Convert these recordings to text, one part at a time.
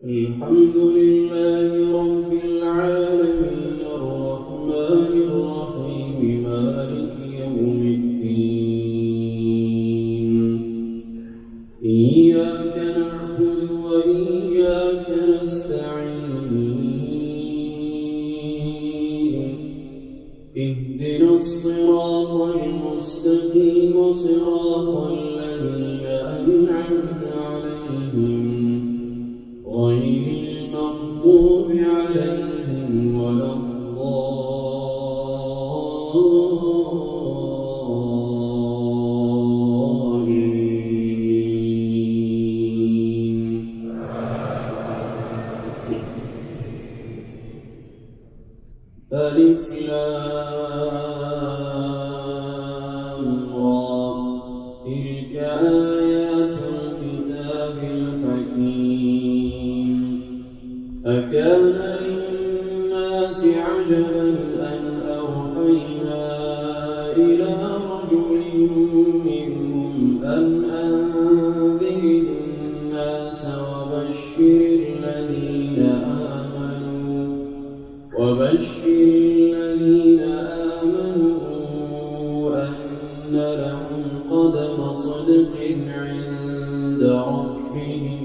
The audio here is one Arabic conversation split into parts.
الحمد لله رب العالمين الرحمن الرحيم مالك يوم الدين إياك نعبد وإياك نستعين اهدنا الصراط المستقيم صراط الذين أنعمت عليهم غير المغضوب عليهم ولا الضالين. ألف لام را تلك آيات الكتاب الحكيم أكان للناس عجبا أن أوحينا إلى رجل منهم أن أنذر الناس وبشر الذين آمنوا أن لهم قدم صدق عند ربهم.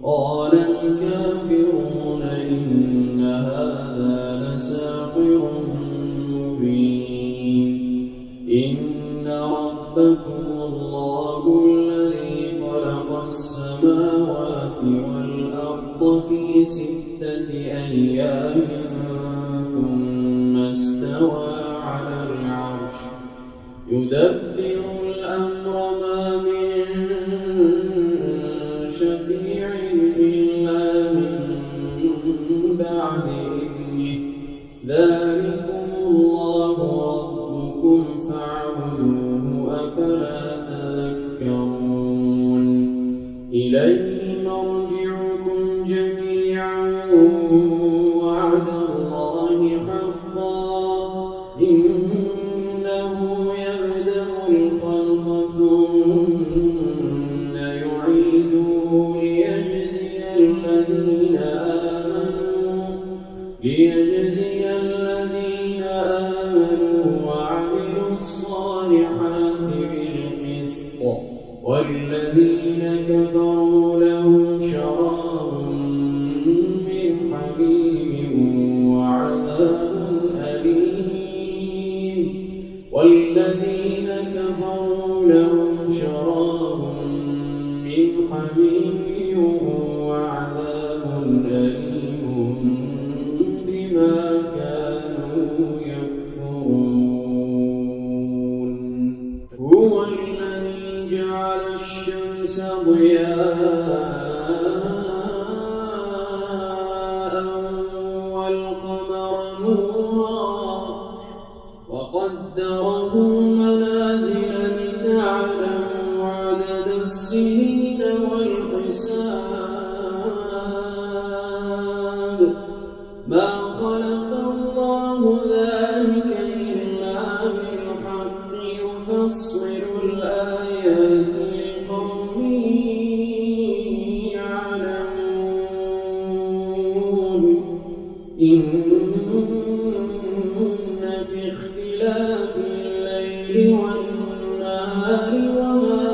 قال الكافرون إن هذا لساحر مبين. إن ربكم الله الذي خلق السماوات والأرض في 6 أيام ثم استوى على العرش يدبر الأمر ما من شفيع إلا من بعد إذنه. ذلكم الله ربكم فاعبدوه أفلا تذكرون. إليه مرجعكم جميعا وعد الله حقا إنه يبدأ الخلق ثم يعيده ليجزي الذين آمنوا وعملوا الصالحات بالقسط والذين كفروا لهم شراب من حميم وعذاب أليم. والذين كفروا لهم شراب من حميم وعذاب أليم بما كانوا يكفرون. هو الذي جعل الشمس ضياء والقمر نورا وقدره منازل لتعلموا عدد السنين والحساب. ما خلق الله ذلك إلا بالحق يفصل الآيات لقوم يعلمون. إن في اختلاف الليل والنهار وما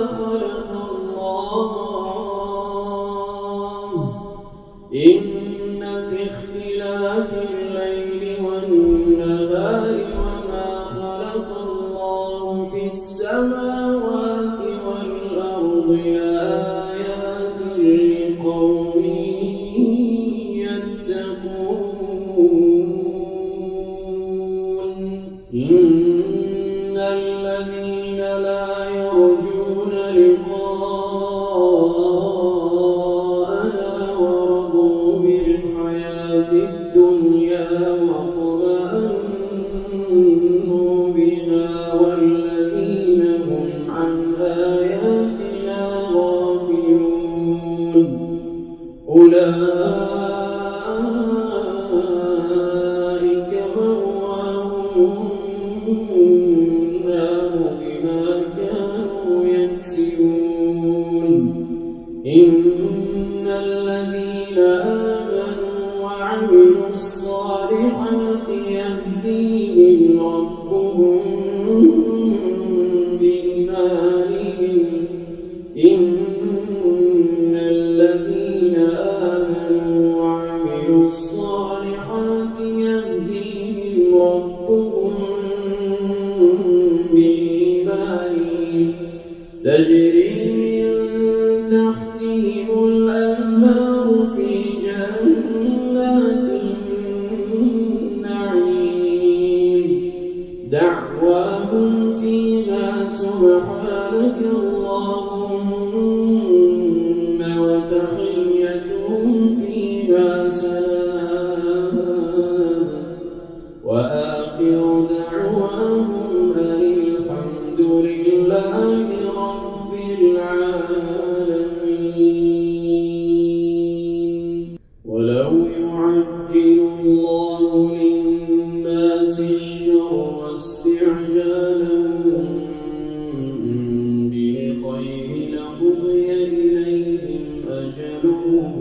خلق الله في السماوات والأرض لآيات لقوم يتقون. إن الذين لا يرجون لقاءنا ورضوا بالحياة الدنيا واطمأنوا بها والذين هم عن آياتنا غافلون أولئك مأواهم النار بما كانوا يكسبون. إن الذين آمنوا وعملوا الصالحات يهديهم ربهم بإيمانهم إن الذين آمنوا وعملوا الصالحات يهديهم ربهم بإيمانهم تجري من تحتهم الأنهار في جنات النعيم دعواهم فيها سبحانك اللهم وتحيتهم فيها سلام وآخر دعواهم أن الحمد لله رب العالمين. ولو يعجل الله للناس الشر استعجالهم بالخير لقضي إليهم أجلهم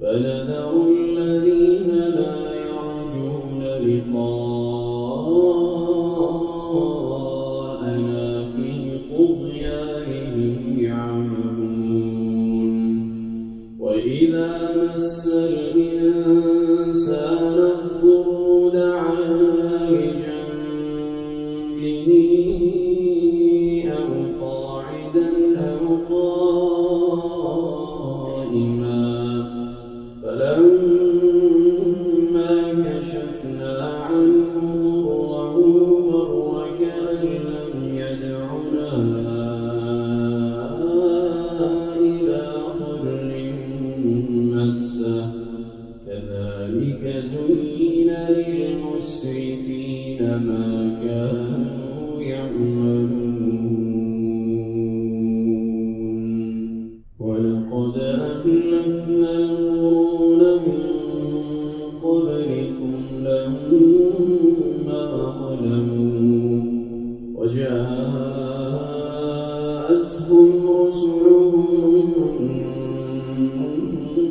فنذر الذين لا يرجون لقاءنا في طغيانهم يعمهون وإذا مس الإنسان الضر دعانا لجنبه أو قاعدا أو قائما فلما كشفنا عنه ضره مر كأن لم يدعنا إلى ضر مسه كذلك زين للمسرفين ما كانوا يعملون ولقد أهلكنا القرون من قبلكم لما ظلموا وجاءتهم رسلهم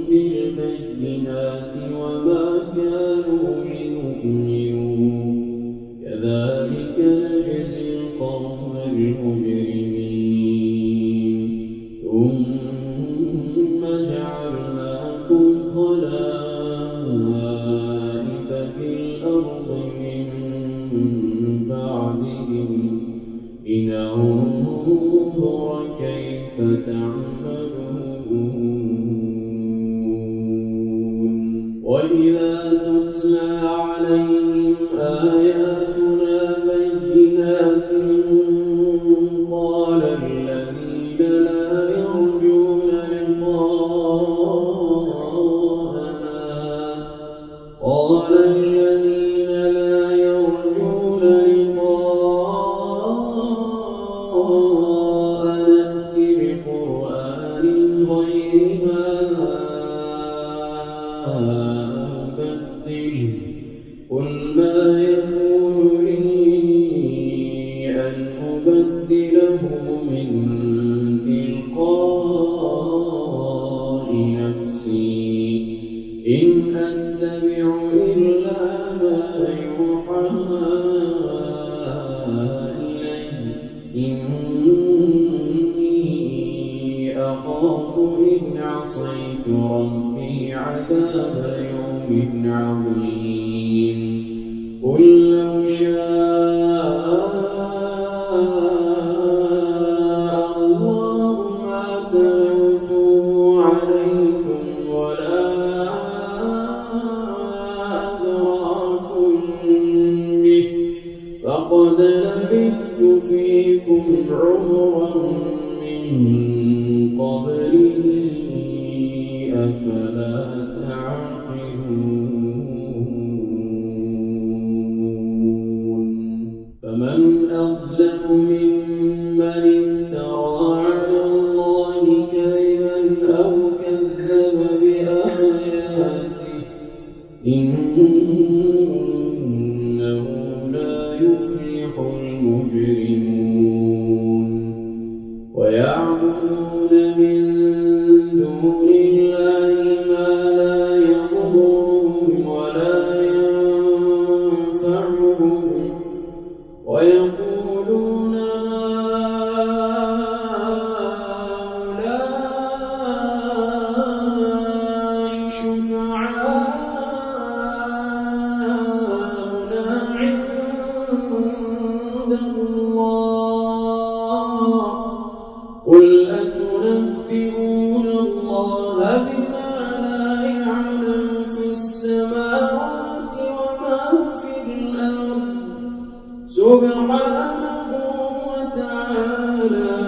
بالبينات وما كانوا ليؤمنوا كذلك نجزي القوم المجرمين ثم جعلناكم خلائف في الأرض من بعدهم لننظر كيف تعملون وإذا تتلى عليهم آياتنا بينات قال الذين لا يرجون لقاءنا ائت بقرآن غير ما بدل قل ما يكون لي أن أبدله من تلقاء نفسي إن أتبع إلا ما يوحى إلي إني أخاف إن عصيت ربي عذاب يوم عظيم قل لو شاء الله ما تلوته عليكم ولا أدراكم به فقد لبثت فيكم عمرا من قبله أفلا تعقلون فمن أظلم ممن افترى على الله كذبا أو كذب بآياته إنه لا يفلح المجرمون ويعبدون من دون الله ما سبحانه وتعالى